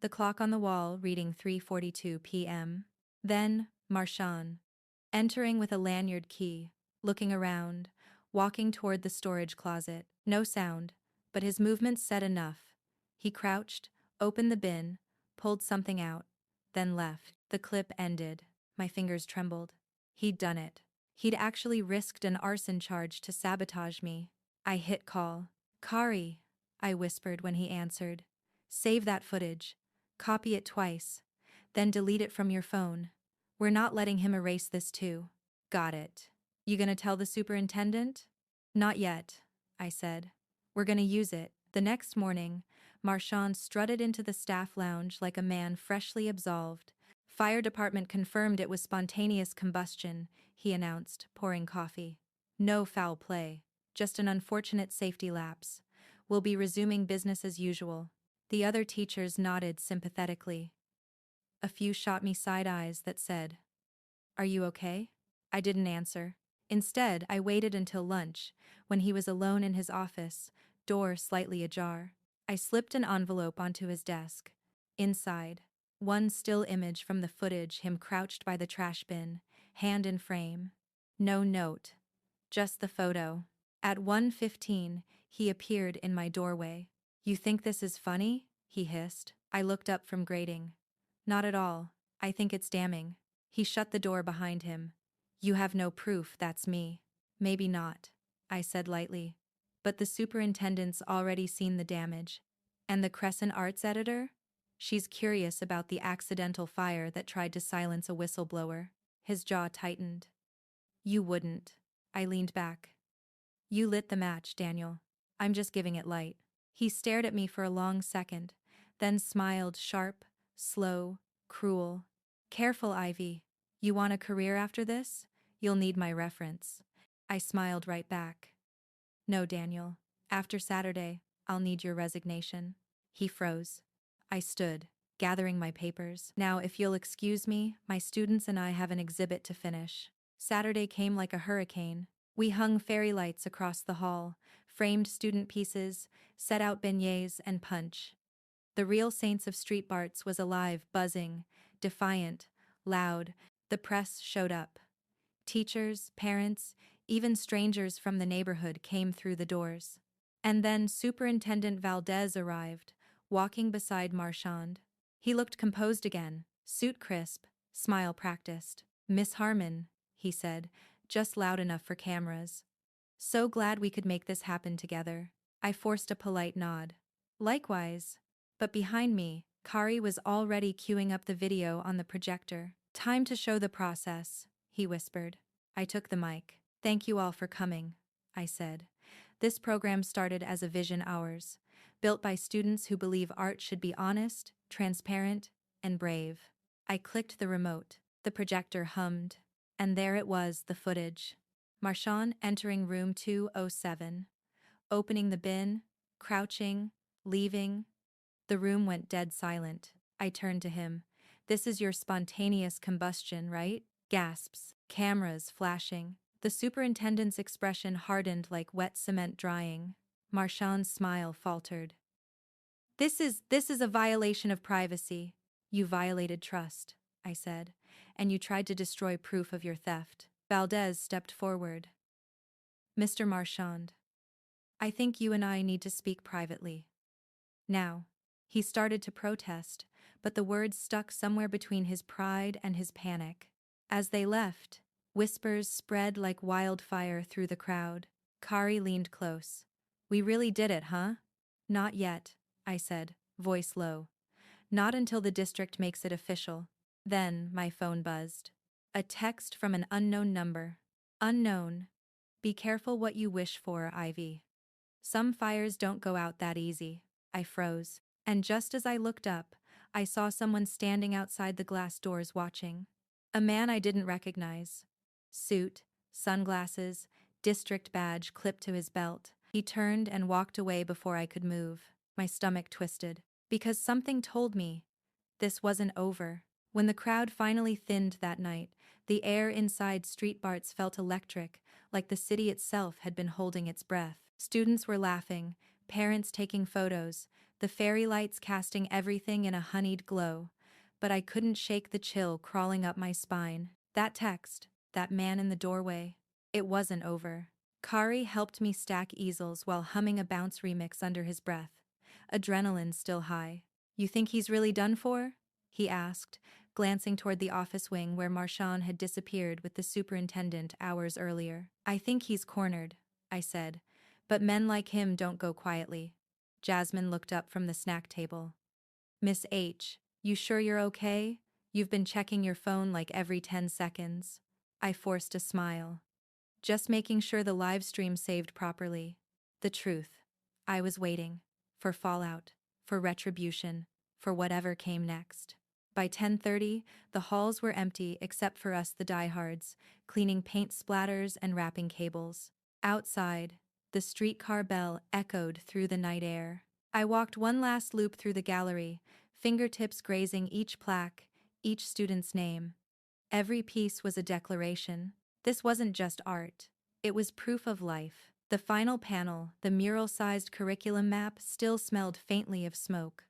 The clock on the wall reading 3:42 p.m. Then, Marchand. Entering with a lanyard key, looking around, walking toward the storage closet. No sound, but his movements said enough. He crouched, opened the bin, pulled something out, then left. The clip ended. My fingers trembled. He'd done it. He'd actually risked an arson charge to sabotage me. I hit call. Kari, I whispered when he answered. Save that footage. Copy it twice. Then delete it from your phone. We're not letting him erase this too. Got it. You gonna tell the superintendent? Not yet, I said. We're gonna use it. The next morning, Marchand strutted into the staff lounge like a man freshly absolved. Fire department confirmed it was spontaneous combustion, he announced, pouring coffee. No foul play. Just an unfortunate safety lapse. We'll be resuming business as usual. The other teachers nodded sympathetically. A few shot me side eyes that said, Are you okay? I didn't answer. Instead, I waited until lunch, when he was alone in his office, door slightly ajar. I slipped an envelope onto his desk. Inside, one still image from the footage, him crouched by the trash bin, hand in frame. No note. Just the photo. At 1:15, he appeared in my doorway. You think this is funny? He hissed. I looked up from grading. Not at all. I think it's damning. He shut the door behind him. You have no proof that's me. Maybe not, I said lightly. But the superintendent's already seen the damage. And the Crescent Arts editor? She's curious about the accidental fire that tried to silence a whistleblower. His jaw tightened. You wouldn't. I leaned back. You lit the match, Daniel. I'm just giving it light. He stared at me for a long second, then smiled sharp, slow, cruel. Careful, Ivy. You want a career after this? You'll need my reference. I smiled right back. No, Daniel. After Saturday, I'll need your resignation. He froze. I stood, gathering my papers. Now, if you'll excuse me, my students and I have an exhibit to finish. Saturday came like a hurricane. We hung fairy lights across the hall, framed student pieces, set out beignets and punch. The real Saints of Street Barts was alive, buzzing, defiant, loud. The press showed up. Teachers, parents, even strangers from the neighborhood came through the doors. And then Superintendent Valdez arrived, walking beside Marchand. He looked composed again, suit crisp, smile practiced. Miss Harmon, he said, just loud enough for cameras. So glad we could make this happen together. I forced a polite nod. Likewise. But behind me, Kari was already queuing up the video on the projector. Time to show the process, he whispered. I took the mic. Thank you all for coming, I said. This program started as a vision ours, built by students who believe art should be honest, transparent, and brave. I clicked the remote. The projector hummed. And there it was, the footage. Marchand entering room 207. Opening the bin, crouching, leaving. The room went dead silent. I turned to him. This is your spontaneous combustion, right? Gasps, cameras flashing. The superintendent's expression hardened like wet cement drying. Marchand's smile faltered. This is a violation of privacy. You violated trust, I said, and you tried to destroy proof of your theft. Valdez stepped forward. Mr. Marchand, I think you and I need to speak privately. Now. He started to protest, but the words stuck somewhere between his pride and his panic. As they left, whispers spread like wildfire through the crowd. Kari leaned close. We really did it, huh? Not yet, I said, voice low. Not until the district makes it official. Then my phone buzzed. A text from an unknown number. Unknown. Be careful what you wish for, Ivy. Some fires don't go out that easy. I froze. And just as I looked up, I saw someone standing outside the glass doors watching. A man I didn't recognize. Suit, sunglasses, district badge clipped to his belt. He turned and walked away before I could move. My stomach twisted. Because something told me this wasn't over. When the crowd finally thinned that night, the air inside Street Barts felt electric, like the city itself had been holding its breath. Students were laughing, parents taking photos, the fairy lights casting everything in a honeyed glow. But I couldn't shake the chill crawling up my spine. That text, that man in the doorway, it wasn't over. Kari helped me stack easels while humming a bounce remix under his breath. Adrenaline still high. You think he's really done for? He asked, glancing toward the office wing where Marchand had disappeared with the superintendent hours earlier. I think he's cornered, I said. But men like him don't go quietly. Jasmine looked up from the snack table. Miss H, you sure you're okay? You've been checking your phone like every 10 seconds. I forced a smile. Just making sure the live stream saved properly. The truth. I was waiting. For fallout. For retribution. For whatever came next. By 10:30, the halls were empty except for us the diehards, cleaning paint splatters and wrapping cables. Outside, the streetcar bell echoed through the night air. I walked one last loop through the gallery, fingertips grazing each plaque, each student's name. Every piece was a declaration. This wasn't just art. It was proof of life. The final panel, the mural-sized curriculum map, still smelled faintly of smoke.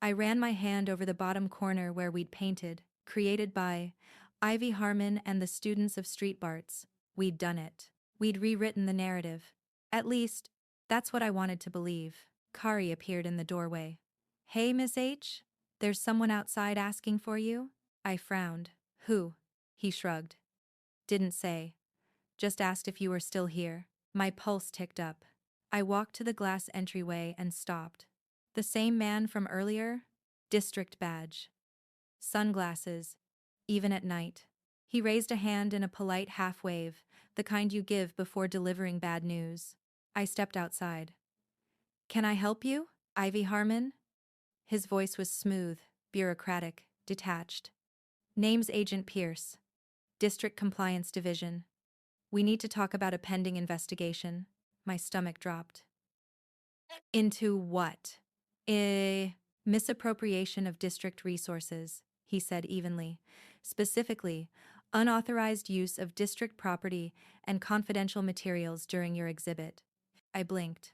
I ran my hand over the bottom corner where we'd painted, created by Ivy Harmon and the students of Street Barts. We'd done it. We'd rewritten the narrative. At least, that's what I wanted to believe. Kari appeared in the doorway. Hey, Miss H? There's someone outside asking for you? I frowned. Who? He shrugged. Didn't say. Just asked if you were still here. My pulse ticked up. I walked to the glass entryway and stopped. The same man from earlier? District badge. Sunglasses. Even at night. He raised a hand in a polite half-wave, the kind you give before delivering bad news. I stepped outside. Can I help you, Ivy Harmon? His voice was smooth, bureaucratic, detached. Name's Agent Pierce. District Compliance Division. We need to talk about a pending investigation. My stomach dropped. Into what? Misappropriation of district resources, he said evenly. Specifically, unauthorized use of district property and confidential materials during your exhibit. I blinked.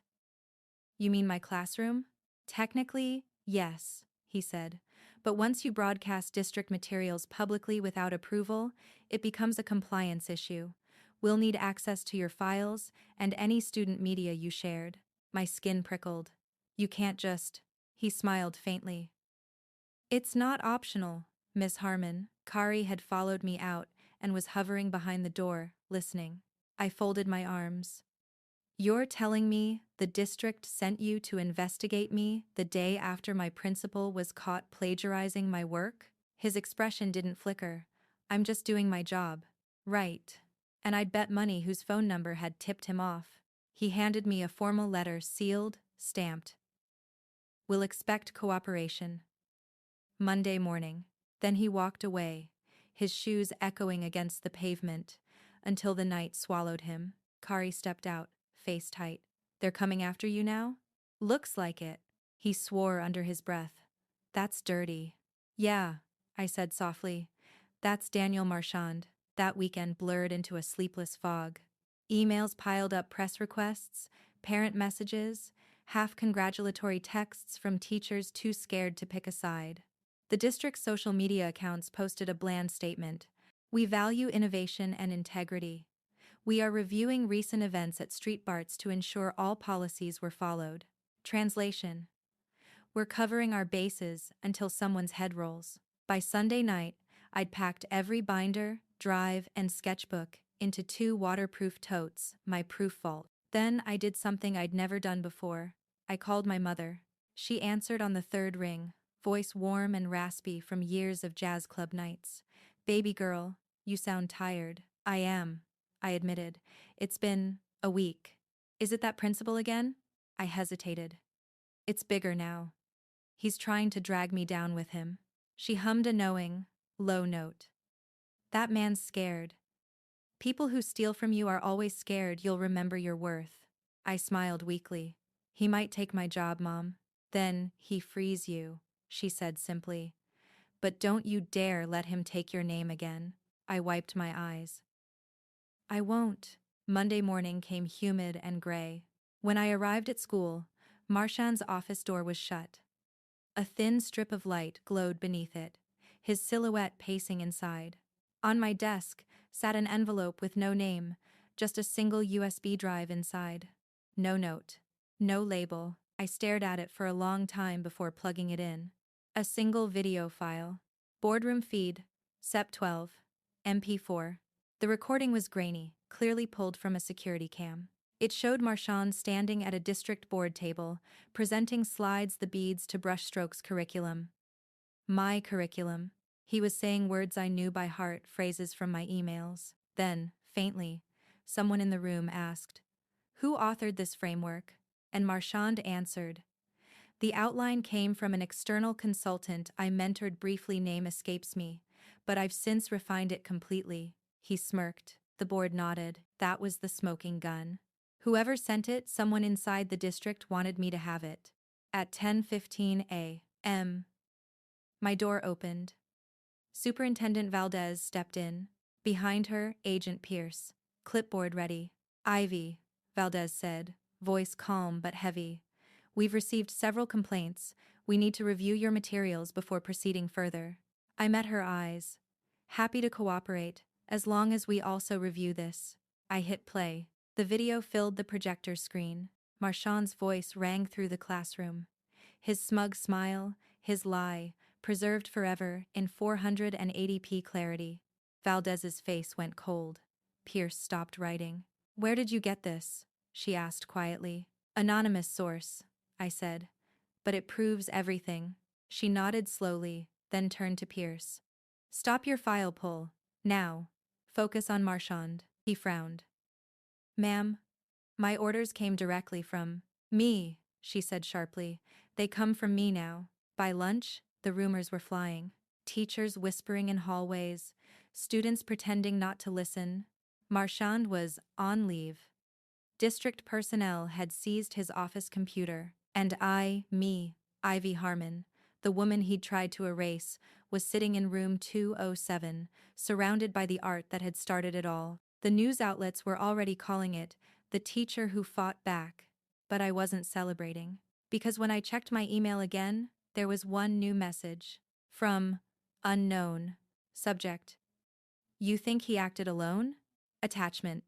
You mean my classroom? Technically, yes, he said. But once you broadcast district materials publicly without approval, it becomes a compliance issue. We'll need access to your files and any student media you shared. My skin prickled. You can't just... He smiled faintly. It's not optional, Miss Harmon. Kari had followed me out and was hovering behind the door, listening. I folded my arms. You're telling me the district sent you to investigate me the day after my principal was caught plagiarizing my work? His expression didn't flicker. I'm just doing my job. Right. And I'd bet money whose phone number had tipped him off. He handed me a formal letter sealed, stamped. Will expect cooperation. Monday morning. Then he walked away, his shoes echoing against the pavement, until the night swallowed him. Kari stepped out, face tight. They're coming after you now? Looks like it. He swore under his breath. That's dirty. Yeah, I said softly. That's Daniel Marchand. That weekend blurred into a sleepless fog. Emails piled up, press requests, parent messages, half-congratulatory texts from teachers too scared to pick a side. The district's social media accounts posted a bland statement. We value innovation and integrity. We are reviewing recent events at Street Barts to ensure all policies were followed. Translation. We're covering our bases until someone's head rolls. By Sunday night, I'd packed every binder, drive, and sketchbook into 2 waterproof totes, my proof vault. Then I did something I'd never done before. I called my mother. She answered on the 3rd ring, voice warm and raspy from years of jazz club nights. Baby girl, you sound tired. I am, I admitted. It's been a week. Is it that principal again? I hesitated. It's bigger now. He's trying to drag me down with him. She hummed a knowing, low note. That man's scared. People who steal from you are always scared you'll remember your worth. I smiled weakly. He might take my job, Mom. Then he frees you, she said simply. But don't you dare let him take your name again. I wiped my eyes. I won't. Monday morning came humid and gray. When I arrived at school, Marchand's office door was shut. A thin strip of light glowed beneath it, his silhouette pacing inside. On my desk sat an envelope with no name, just a single USB drive inside. No note. No label. I stared at it for a long time before plugging it in. A single video file. Boardroom feed. Sep 12. MP4. The recording was grainy, clearly pulled from a security cam. It showed Marchand standing at a district board table, presenting slides the beads to brushstrokes curriculum. My curriculum. He was saying words I knew by heart, phrases from my emails. Then, faintly, someone in the room asked, "Who authored this framework?" And Marchand answered, "The outline came from an external consultant I mentored briefly, name escapes me, but I've since refined it completely." He smirked. The board nodded. That was the smoking gun. Whoever sent it, someone inside the district wanted me to have it. At 10:15 a.m., my door opened. Superintendent Valdez stepped in. Behind her, Agent Pierce. Clipboard ready. "Ivy," Valdez said, voice calm but heavy. "We've received several complaints. We need to review your materials before proceeding further." I met her eyes. "Happy to cooperate, as long as we also review this." I hit play. The video filled the projector screen. Marchand's voice rang through the classroom. His smug smile, his lie, preserved forever in 480p clarity. Valdez's face went cold. Pierce stopped writing. "Where did you get this?" she asked quietly. "Anonymous source," I said. "But it proves everything." She nodded slowly, then turned to Pierce. "Stop your file pull. Now. Focus on Marchand." He frowned. "Ma'am, my orders came directly from me," she said sharply. "They come from me now." By lunch, the rumors were flying. Teachers whispering in hallways, students pretending not to listen. Marchand was on leave. District personnel had seized his office computer, and Ivy Harmon, the woman he'd tried to erase, was sitting in room 207, surrounded by the art that had started it all. The news outlets were already calling it the teacher who fought back, but I wasn't celebrating. Because when I checked my email again, there was one new message. From unknown. Subject: "You think he acted alone?" Attachment: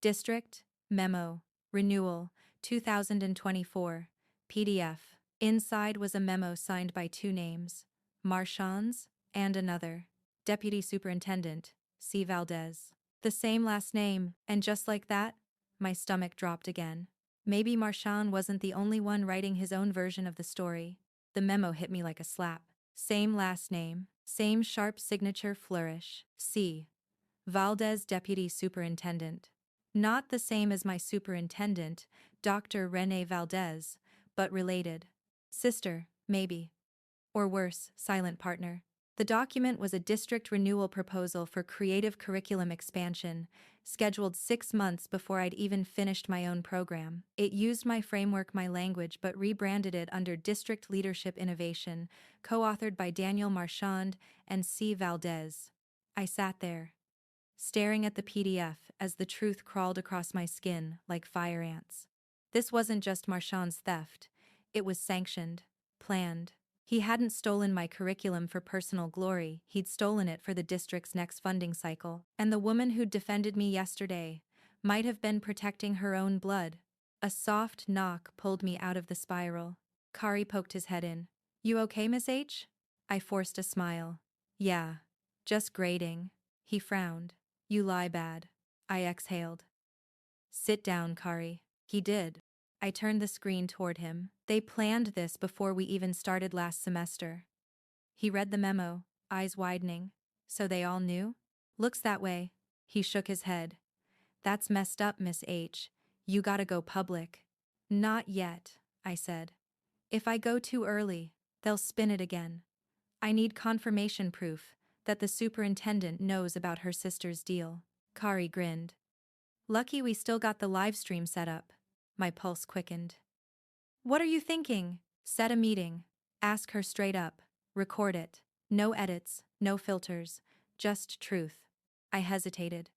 District, Memo, Renewal, 2024, PDF. Inside was a memo signed by 2 names, Marchand's and another. Deputy Superintendent, C. Valdez. The same last name, and just like that, my stomach dropped again. Maybe Marchand wasn't the only one writing his own version of the story. The memo hit me like a slap. Same last name, Same sharp signature flourish. C. Valdez Deputy Superintendent. Not the same as my superintendent, Dr. Rene Valdez, but related. Sister, maybe. Or worse, silent partner. The document was a district renewal proposal for creative curriculum expansion, scheduled 6 months before I'd even finished my own program. It used my framework, my language, but rebranded it under District Leadership Innovation, co-authored by Daniel Marchand and C. Valdez. I sat there, staring at the PDF as the truth crawled across my skin like fire ants. This wasn't just Marchand's theft, it was sanctioned, planned. He hadn't stolen my curriculum for personal glory, he'd stolen it for the district's next funding cycle. And the woman who'd defended me yesterday might have been protecting her own blood. A soft knock pulled me out of the spiral. Kari poked his head in. "You okay, Miss H?" I forced a smile. "Yeah. Just grading." He frowned. "You lie bad." I exhaled. "Sit down, Kari." He did. I turned the screen toward him. "They planned this before we even started last semester." He read the memo, eyes widening. "So they all knew?" "Looks that way." He shook his head. "That's messed up, Miss H. You gotta go public." "Not yet," I said. "If I go too early, they'll spin it again. I need confirmation proof that the superintendent knows about her sister's deal." Kari grinned. "Lucky we still got the live stream set up." My pulse quickened. "What are you thinking? Set a meeting. Ask her straight up. Record it. No edits, no filters. Just truth." I hesitated.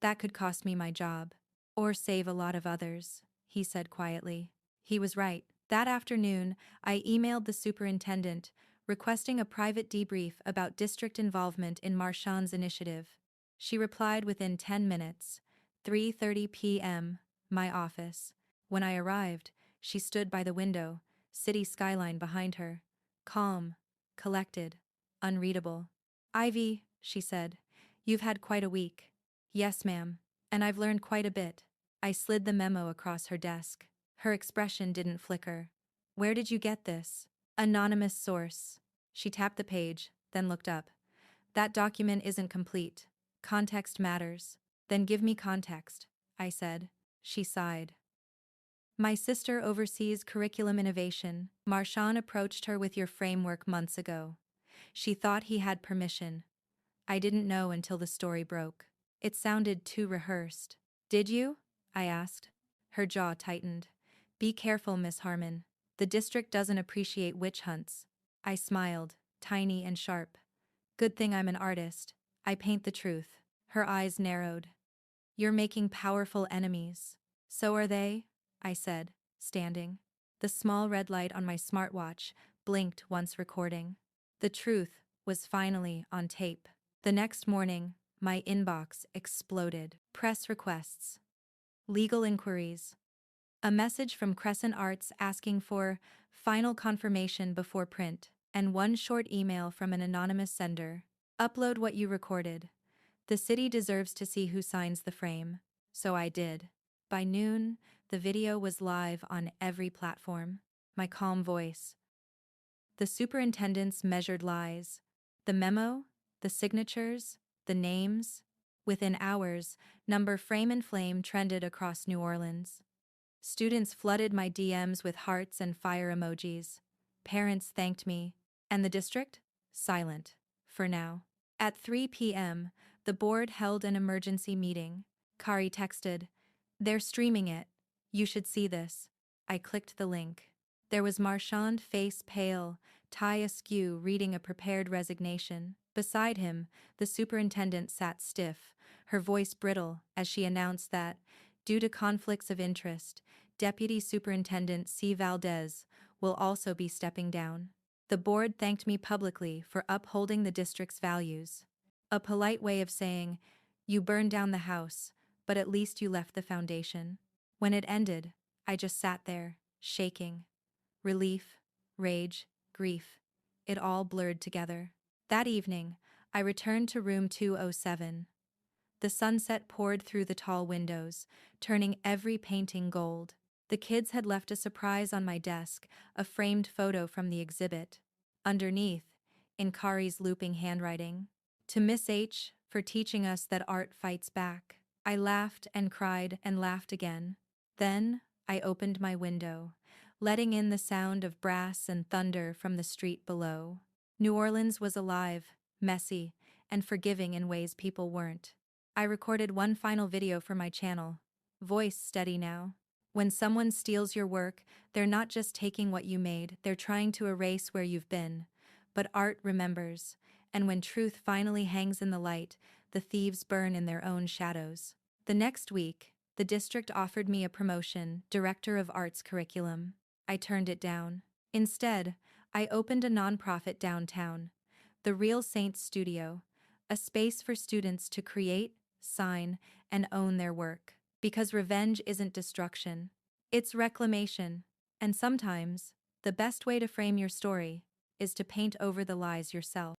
"That could cost me my job. Or save a lot of others," he said quietly. He was right. That afternoon, I emailed the superintendent, requesting a private debrief about district involvement in Marchand's initiative. She replied within 10 minutes. 3:30 p.m., my office. When I arrived, she stood by the window, city skyline behind her. Calm, collected, unreadable. "Ivy," she said, "you've had quite a week." "Yes, ma'am. And I've learned quite a bit." I slid the memo across her desk. Her expression didn't flicker. "Where did you get this?" "Anonymous source." She tapped the page, then looked up. "That document isn't complete. Context matters." "Then give me context," I said. She sighed. "My sister oversees curriculum innovation. Marchand approached her with your framework months ago. She thought he had permission. I didn't know until the story broke. It sounded too rehearsed." "Did you?" I asked. Her jaw tightened. "Be careful, Miss Harmon. The district doesn't appreciate witch hunts." I smiled, tiny and sharp. "Good thing I'm an artist. I paint the truth." Her eyes narrowed. "You're making powerful enemies." "So are they," I said, standing. The small red light on my smartwatch blinked once recording. The truth was finally on tape. The next morning, my inbox exploded. Press requests. Legal inquiries. A message from Crescent Arts asking for final confirmation before print, and one short email from an anonymous sender. "Upload what you recorded. The city deserves to see who signs the frame." So I did. By noon, the video was live on every platform. My calm voice. The superintendent's measured lies. The memo, the signatures, the names. Within hours, number Frame and Flame trended across New Orleans. Students flooded my DMs with hearts and fire emojis. Parents thanked me. And the district? Silent. For now. At 3 p.m., the board held an emergency meeting. Kari texted, "They're streaming it. You should see this." I clicked the link. There was Marchand, face pale, tie askew, reading a prepared resignation. Beside him, the superintendent sat stiff, her voice brittle as she announced that, due to conflicts of interest, Deputy Superintendent C. Valdez will also be stepping down. The board thanked me publicly for upholding the district's values. A polite way of saying, "You burned down the house, but at least you left the foundation." When it ended, I just sat there, shaking. Relief, rage, grief. It all blurred together. That evening, I returned to room 207. The sunset poured through the tall windows, turning every painting gold. The kids had left a surprise on my desk, a framed photo from the exhibit. Underneath, in Kari's looping handwriting. To Miss H for teaching us that art fights back. I laughed and cried and laughed again. Then, I opened my window, letting in the sound of brass and thunder from the street below. New Orleans was alive, messy, and forgiving in ways people weren't. I recorded one final video for my channel. Voice steady now. When someone steals your work, they're not just taking what you made, they're trying to erase where you've been. But art remembers, and when truth finally hangs in the light, the thieves burn in their own shadows. The next week, the district offered me a promotion, Director of Arts Curriculum. I turned it down. Instead, I opened a nonprofit downtown, the Real Saints Studio, a space for students to create, sign, and own their work. Because revenge isn't destruction, it's reclamation. And sometimes, the best way to frame your story is to paint over the lies yourself.